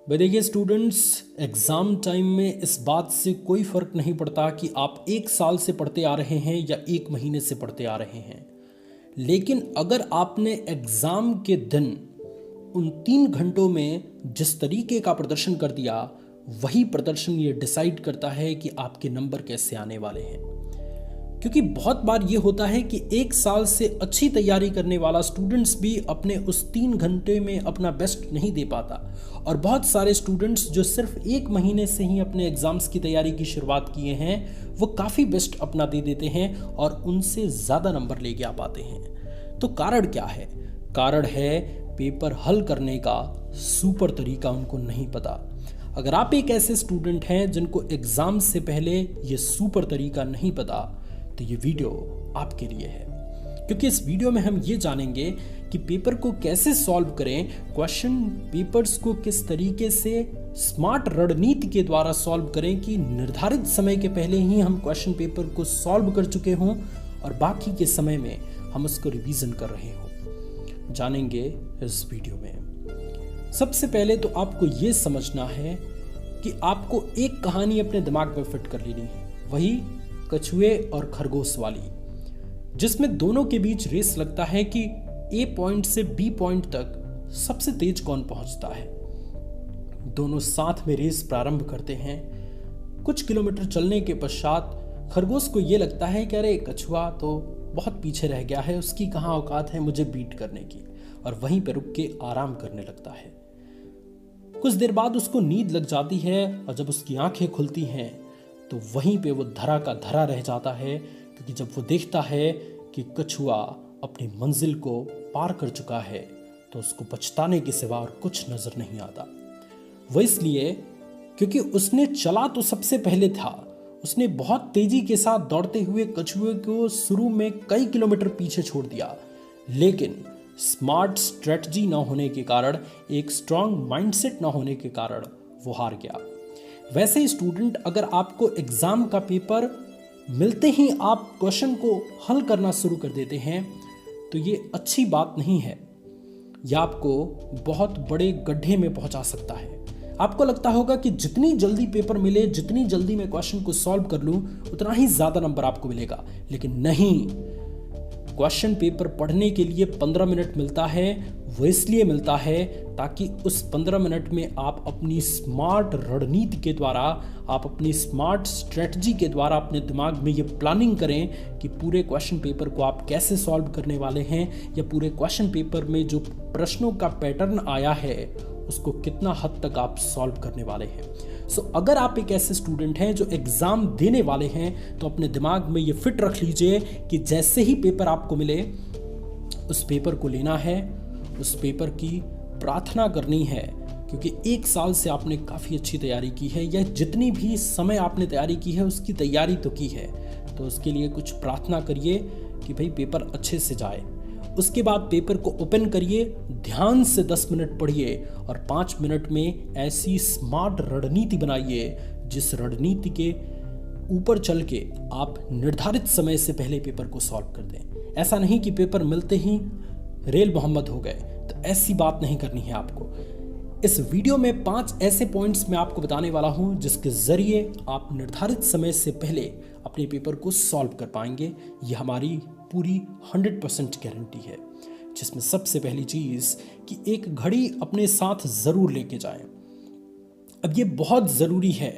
भाई देखिए students, exam time में इस बात से कोई फ़र्क नहीं पड़ता कि आप 1 साल से पढ़ते आ रहे हैं या 1 महीने से पढ़ते आ रहे हैं। लेकिन अगर आपने एग्ज़ाम के दिन उन 3 घंटों में जिस तरीके का प्रदर्शन कर दिया, वही प्रदर्शन ये डिसाइड करता है कि आपके नंबर कैसे आने वाले हैं। क्योंकि बहुत बार ये होता है कि 1 साल से अच्छी तैयारी करने वाला स्टूडेंट्स भी अपने उस 3 घंटे में अपना बेस्ट नहीं दे पाता, और बहुत सारे स्टूडेंट्स जो सिर्फ 1 महीने से ही अपने एग्ज़ाम्स की तैयारी की शुरुआत किए हैं, वो काफ़ी बेस्ट अपना दे देते हैं और उनसे ज़्यादा नंबर लेके आ पाते हैं। तो कारण क्या है? कारण है पेपर हल करने का सुपर तरीका उनको नहीं पता। अगर आप एक ऐसे स्टूडेंट हैं जिनको एग्ज़ाम से पहले ये सुपर तरीका नहीं पता, तो ये वीडियो आपके लिए है। क्योंकि इस वीडियो में हम ये जानेंगे कि पेपर को कैसे सॉल्व करें, क्वेश्चन पेपर्स को किस तरीके से स्मार्ट रणनीति के द्वारा सॉल्व करें कि निर्धारित समय के पहले ही हम क्वेश्चन पेपर को सॉल्व कर चुके हों और बाकी के समय में हम उसको रिवीजन कर रहे हों। जानेंगे इस वीडियो में। सबसे पहले तो आपको ये समझना है कि आपको एक कहानी अपने दिमाग में फिट कर लेनी है, वही कछुए और खरगोश वाली, जिसमें दोनों के बीच रेस लगता है कि ए पॉइंट से बी पॉइंट तक सबसे तेज कौन पहुंचता है। दोनों साथ में रेस प्रारंभ करते हैं। कुछ किलोमीटर चलने के पश्चात खरगोश को यह लगता है कि अरे कछुआ तो बहुत पीछे रह गया है, उसकी कहाँ औकात है मुझे बीट करने की, और वहीं पर रुक के आराम करने लगता है। कुछ देर बाद उसको नींद लग जाती है और जब उसकी आंखें खुलती हैं तो वहीं पे वो धरा का धरा रह जाता है, क्योंकि जब वो देखता है कि कछुआ अपनी मंजिल को पार कर चुका है तो उसको पछताने के सिवा और कुछ नजर नहीं आता। वो इसलिए क्योंकि उसने चला तो सबसे पहले था, उसने बहुत तेजी के साथ दौड़ते हुए कछुए को शुरू में कई किलोमीटर पीछे छोड़ दिया, लेकिन स्मार्ट स्ट्रेटजी ना होने के कारण, एक स्ट्रांग माइंडसेट ना होने के कारण वो हार गया। वैसे ही स्टूडेंट, अगर आपको एग्जाम का पेपर मिलते ही आप क्वेश्चन को हल करना शुरू कर देते हैं तो ये अच्छी बात नहीं है। यह आपको बहुत बड़े गड्ढे में पहुंचा सकता है। आपको लगता होगा कि जितनी जल्दी पेपर मिले, जितनी जल्दी मैं क्वेश्चन को सॉल्व कर लूं, उतना ही ज्यादा नंबर आपको मिलेगा। लेकिन नहीं, क्वेश्चन पेपर पढ़ने के लिए 15 मिनट मिलता है, वो इसलिए मिलता है ताकि उस 15 मिनट में आप अपनी स्मार्ट रणनीति के द्वारा, आप अपनी स्मार्ट स्ट्रेटजी के द्वारा अपने दिमाग में ये प्लानिंग करें कि पूरे क्वेश्चन पेपर को आप कैसे सॉल्व करने वाले हैं, या पूरे क्वेश्चन पेपर में जो प्रश्नों का पैटर्न आया है उसको कितना हद तक आप सॉल्व करने वाले हैं। सो अगर आप एक ऐसे स्टूडेंट हैं जो एग्जाम देने वाले हैं, तो अपने दिमाग में ये फिट रख लीजिए कि जैसे ही पेपर आपको मिले, उस पेपर को लेना है, उस पेपर की प्रार्थना करनी है, क्योंकि 1 साल से आपने काफ़ी अच्छी तैयारी की है, या जितनी भी समय आपने तैयारी की है उसकी तैयारी तो की है, तो उसके लिए कुछ प्रार्थना करिए कि भाई पेपर अच्छे से जाए। उसके बाद पेपर को ओपन करिए, ध्यान से 10 मिनट पढ़िए और 5 मिनट में ऐसी स्मार्ट रणनीति बनाइए जिस रणनीति के ऊपर चल के आप निर्धारित समय से पहले पेपर को सॉल्व कर दें। ऐसा नहीं कि पेपर मिलते ही रेल मोहम्मद हो गए, तो ऐसी बात नहीं करनी है आपको। इस वीडियो में 5 ऐसे पॉइंट्स मैं आपको बताने वाला हूं जिसके जरिए आप निर्धारित समय से पहले अपने पेपर को सॉल्व कर पाएंगे। यह हमारी पूरी 100% गारंटी है। जिसमें सबसे पहली चीज कि एक घड़ी अपने साथ जरूर लेके जाएं। अब ये बहुत ज़रूरी है,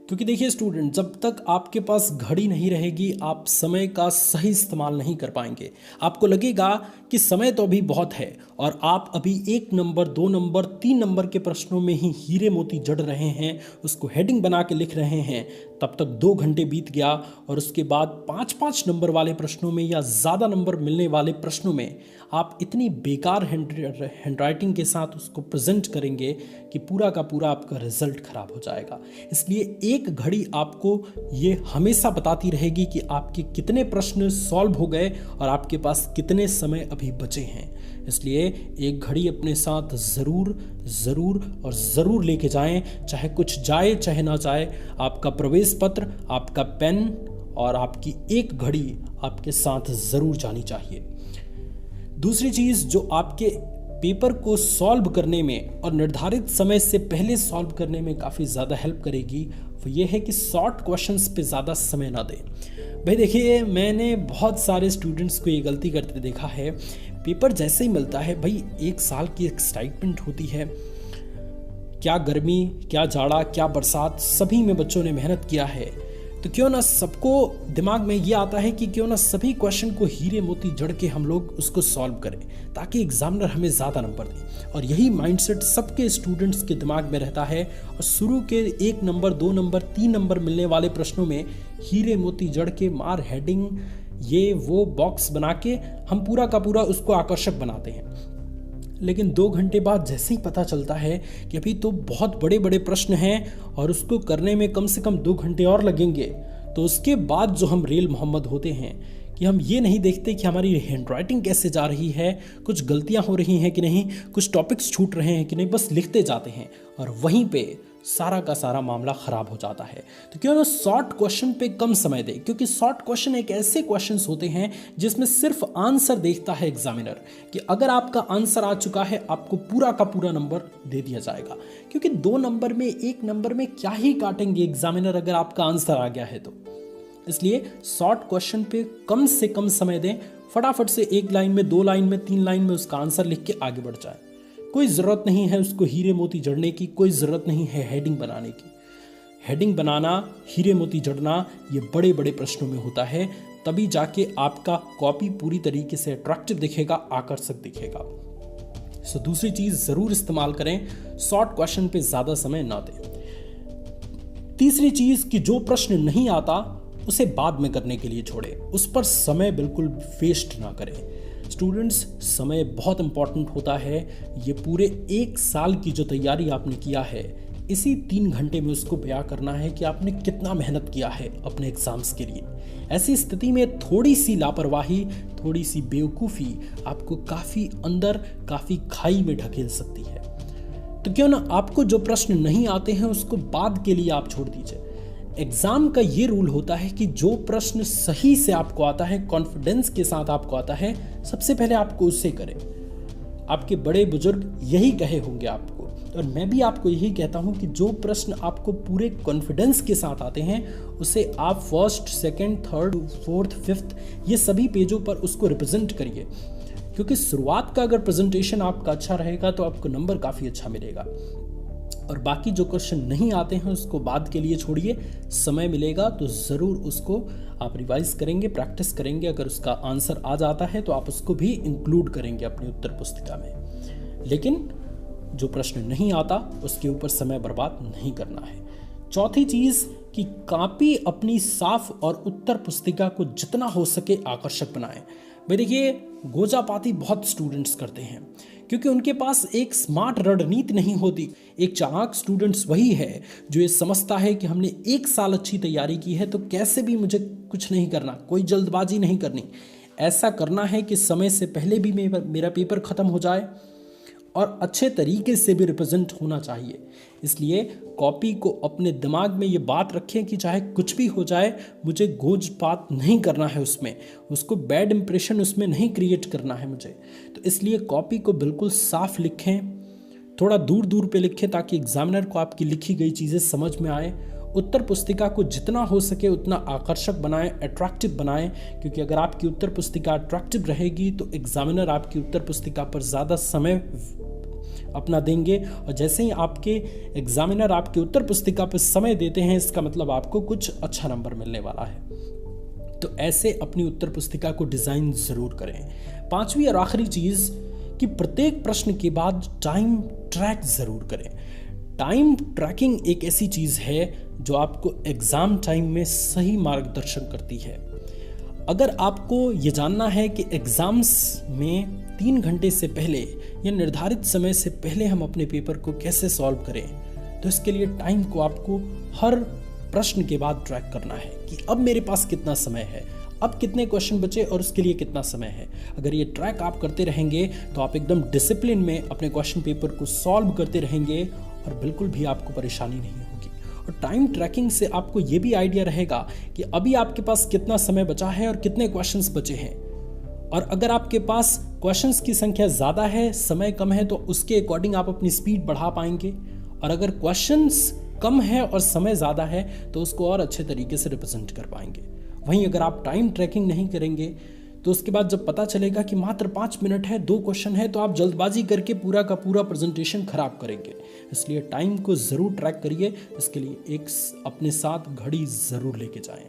क्योंकि देखिए स्टूडेंट, जब तक आपके पास घड़ी नहीं रहेगी आप समय का सही इस्तेमाल नहीं कर पाएंगे। आपको लगेगा कि समय तो अभी बहुत है और आप अभी 1 नंबर, 2 नंबर, 3 नंबर के प्रश्नों में ही हीरे मोती जड़ रहे हैं, उसको हेडिंग बना के लिख रहे हैं। तब तक 2 घंटे बीत गया और उसके बाद 5-5 नंबर वाले प्रश्नों में या ज़्यादा नंबर मिलने वाले प्रश्नों में आप इतनी बेकार हैंडराइटिंग के साथ उसको प्रेजेंट करेंगे कि पूरा का पूरा आपका रिजल्ट खराब हो जाएगा। इसलिए एक घड़ी आपको ये हमेशा बताती रहेगी कि आपके कितने प्रश्न सॉल्व हो गए और आपके पास कितने समय अभी बचे हैं। इसलिए एक घड़ी अपने साथ ज़रूर लेके जाएं, चाहे कुछ जाए चाहे ना जाए। आपका प्रवेश पत्र, आपका पेन और आपकी एक घड़ी आपके साथ ज़रूर जानी चाहिए। दूसरी चीज़ जो आपके पेपर को सॉल्व करने में और निर्धारित समय से पहले सॉल्व करने में काफ़ी ज़्यादा हेल्प करेगी वो ये है कि शॉर्ट क्वेश्चंस पे ज़्यादा समय ना दें। भाई देखिए, मैंने बहुत सारे स्टूडेंट्स को ये गलती करते देखा है। पेपर जैसे ही मिलता है, भाई एक साल की एक्साइटमेंट होती है, क्या गर्मी, क्या जाड़ा, क्या बरसात, सभी में बच्चों ने मेहनत किया है, तो क्यों ना सबको दिमाग में ये आता है कि क्यों ना सभी क्वेश्चन को हीरे मोती जड़ के हम लोग उसको सॉल्व करें ताकि एग्जामिनर हमें ज़्यादा नंबर दे। और यही माइंडसेट सबके स्टूडेंट्स के दिमाग में रहता है और शुरू के 1 नंबर, 2 नंबर, 3 नंबर मिलने वाले प्रश्नों में हीरे मोती जड़ के मार हेडिंग ये वो बॉक्स बना के हम पूरा का पूरा उसको आकर्षक बनाते हैं। लेकिन 2 घंटे बाद जैसे ही पता चलता है कि अभी तो बहुत बड़े बड़े प्रश्न हैं और उसको करने में कम से कम 2 घंटे और लगेंगे, तो उसके बाद जो हम रेल मोहम्मद होते हैं कि हम ये नहीं देखते कि हमारी हैंड राइटिंग कैसे जा रही है, कुछ गलतियां हो रही हैं कि नहीं, कुछ टॉपिक्स छूट रहे हैं कि नहीं, बस लिखते जाते हैं और वहीं पे सारा का सारा मामला ख़राब हो जाता है। तो क्यों ना शॉर्ट क्वेश्चन पे कम समय दे, क्योंकि शॉर्ट क्वेश्चन एक ऐसे क्वेश्चंस होते हैं जिसमें सिर्फ आंसर देखता है एग्जामिनर कि अगर आपका आंसर आ चुका है आपको पूरा का पूरा नंबर दे दिया जाएगा, क्योंकि 2 नंबर में 1 नंबर में क्या ही काटेंगे एग्जामिनर अगर आपका आंसर आ गया है तो। इसलिए शॉर्ट क्वेश्चन पे कम से कम समय दें, फटाफट से 1 लाइन में, 2 लाइन में, 3 लाइन में उसका आंसर लिख के आगे बढ़ जाए। कोई ज़रूरत नहीं है उसको हीरे मोती जड़ने की, कोई ज़रूरत नहीं है हेडिंग बनाने की। हेडिंग बनाना, हीरे मोती जड़ना ये बड़े बड़े प्रश्नों में होता है, तभी जाके आपका कॉपी पूरी तरीके से अट्रैक्टिव दिखेगा, आकर्षक दिखेगा। सो दूसरी चीज़ ज़रूर इस्तेमाल करें, शॉर्ट क्वेश्चन पे ज़्यादा समय ना दें। तीसरी चीज़ कि जो प्रश्न नहीं आता उसे बाद में करने के लिए छोड़े, उस पर समय बिल्कुल वेस्ट ना करें। स्टूडेंट्स, समय बहुत इंपॉर्टेंट होता है। ये पूरे 1 साल की जो तैयारी आपने किया है, इसी 3 घंटे में उसको बयां करना है कि आपने कितना मेहनत किया है अपने एग्जाम्स के लिए। ऐसी स्थिति में थोड़ी सी लापरवाही, थोड़ी सी बेवकूफ़ी आपको काफ़ी अंदर, काफ़ी खाई में ढकेल सकती है। तो क्यों ना आपको जो प्रश्न नहीं आते हैं उसको बाद के लिए आप छोड़ दीजिए। एग्जाम का ये रूल होता है कि जो प्रश्न सही से आपको आता है, कॉन्फिडेंस के साथ आपको आता है, सबसे पहले आपको उससे करें। आपके बड़े बुजुर्ग यही कहे होंगे आपको, और मैं भी आपको यही कहता हूं कि जो प्रश्न आपको पूरे कॉन्फिडेंस के साथ आते हैं उसे आप 1st, 2nd, 3rd, 4th, 5th ये सभी पेजों पर उसको रिप्रेजेंट करिए, क्योंकि शुरुआत का अगर प्रेजेंटेशन आपका अच्छा रहेगा तो आपको नंबर काफ़ी अच्छा मिलेगा। और बाकी जो क्वेश्चन नहीं आते हैं उसको बाद के लिए छोड़िए, समय मिलेगा तो ज़रूर उसको आप रिवाइज करेंगे, प्रैक्टिस करेंगे। अगर उसका आंसर आ जाता है तो आप उसको भी इंक्लूड करेंगे अपनी उत्तर पुस्तिका में। लेकिन जो प्रश्न नहीं आता उसके ऊपर समय बर्बाद नहीं करना है। चौथी चीज़ कि कॉपी अपनी साफ और उत्तर पुस्तिका को जितना हो सके आकर्षक बनाएं। भाई देखिए, गोजापाती बहुत स्टूडेंट्स करते हैं क्योंकि उनके पास एक स्मार्ट रणनीति नहीं होती। एक चालाक स्टूडेंट्स वही है जो ये समझता है कि हमने 1 साल अच्छी तैयारी की है तो कैसे भी मुझे कुछ नहीं करना, कोई जल्दबाजी नहीं करनी, ऐसा करना है कि समय से पहले भी मेरा पेपर ख़त्म हो जाए और अच्छे तरीके से भी रिप्रेजेंट होना चाहिए। इसलिए कॉपी को अपने दिमाग में ये बात रखें कि चाहे कुछ भी हो जाए मुझे गोजपात नहीं करना है, उसको बैड इंप्रेशन उसमें नहीं क्रिएट करना है मुझे। तो इसलिए कॉपी को बिल्कुल साफ लिखें, थोड़ा दूर दूर पे लिखें ताकि एग्जामिनर को आपकी लिखी गई चीज़ें समझ में आए। उत्तर पुस्तिका को जितना हो सके उतना आकर्षक बनाएं, अट्रैक्टिव बनाएं, क्योंकि अगर आपकी उत्तर पुस्तिका अट्रैक्टिव रहेगी तो एग्जामिनर आपकी उत्तर पुस्तिका पर ज़्यादा समय अपना देंगे। और जैसे ही आपके एग्जामिनर आपकी उत्तर पुस्तिका पर समय देते हैं इसका मतलब आपको कुछ अच्छा नंबर मिलने वाला है। तो ऐसे अपनी उत्तर पुस्तिका को डिज़ाइन ज़रूर करें। 5वीं और आखिरी चीज़ कि प्रत्येक प्रश्न के बाद टाइम ट्रैक ज़रूर करें। टाइम ट्रैकिंग एक ऐसी चीज़ है जो आपको एग्ज़ाम टाइम में सही मार्गदर्शन करती है। अगर आपको ये जानना है कि एग्ज़ाम्स में 3 घंटे से पहले या निर्धारित समय से पहले हम अपने पेपर को कैसे सॉल्व करें, तो इसके लिए टाइम को आपको हर प्रश्न के बाद ट्रैक करना है कि अब मेरे पास कितना समय है, अब कितने क्वेश्चन बचे और उसके लिए कितना समय है। अगर ये ट्रैक आप करते रहेंगे तो आप एकदम डिसिप्लिन में अपने क्वेश्चन पेपर को सॉल्व करते रहेंगे और बिल्कुल भी आपको परेशानी नहीं होगी। और टाइम ट्रैकिंग से आपको ये भी आइडिया रहेगा कि अभी आपके पास कितना समय बचा है और कितने क्वेश्चंस बचे हैं। और अगर आपके पास क्वेश्चंस की संख्या ज़्यादा है, समय कम है, तो उसके अकॉर्डिंग आप अपनी स्पीड बढ़ा पाएंगे। और अगर क्वेश्चंस कम है और समय ज़्यादा है तो उसको और अच्छे तरीके से रिप्रेजेंट कर पाएंगे। वहीं अगर आप टाइम ट्रैकिंग नहीं करेंगे तो उसके बाद जब पता चलेगा कि मात्र 5 मिनट है, 2 क्वेश्चन है, तो आप जल्दबाजी करके पूरा का पूरा प्रेजेंटेशन खराब करेंगे। इसलिए टाइम को ज़रूर ट्रैक करिए। इसके लिए एक अपने साथ घड़ी ज़रूर लेके जाएं।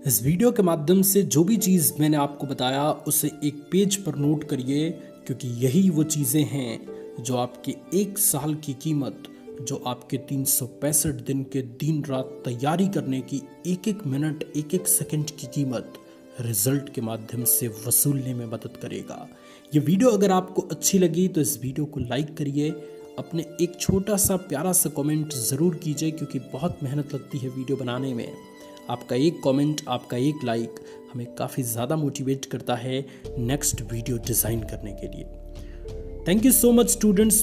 इस वीडियो के माध्यम से जो भी चीज़ मैंने आपको बताया उसे एक पेज पर नोट करिए, क्योंकि यही वो चीज़ें हैं जो आपके 1 साल की कीमत, जो आपके 365 दिन के दिन रात तैयारी करने की एक एक मिनट, एक एक सेकंड की कीमत रिजल्ट के माध्यम से वसूलने में मदद करेगा। ये वीडियो अगर आपको अच्छी लगी तो इस वीडियो को लाइक करिए, अपने एक छोटा सा प्यारा सा कमेंट ज़रूर कीजिए, क्योंकि बहुत मेहनत लगती है वीडियो बनाने में। आपका एक कमेंट, आपका एक लाइक हमें काफ़ी ज़्यादा मोटिवेट करता है नेक्स्ट वीडियो डिज़ाइन करने के लिए। Thank you so much students.